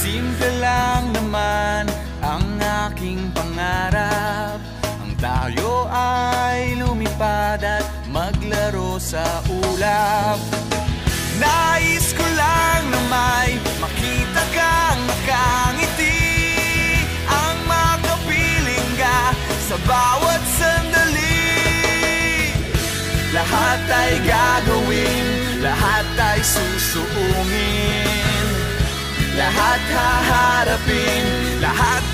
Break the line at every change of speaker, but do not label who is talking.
Simple lang naman ang aking pangarap, ang tayo ay lumipad at maglaro sa ulap. Nais ko lang na may makita kang nakangiti, ang makapiling ka sa bawat sandali. Lahat ay gagawin, lahat ay susuungin, lahat haharapin, lahat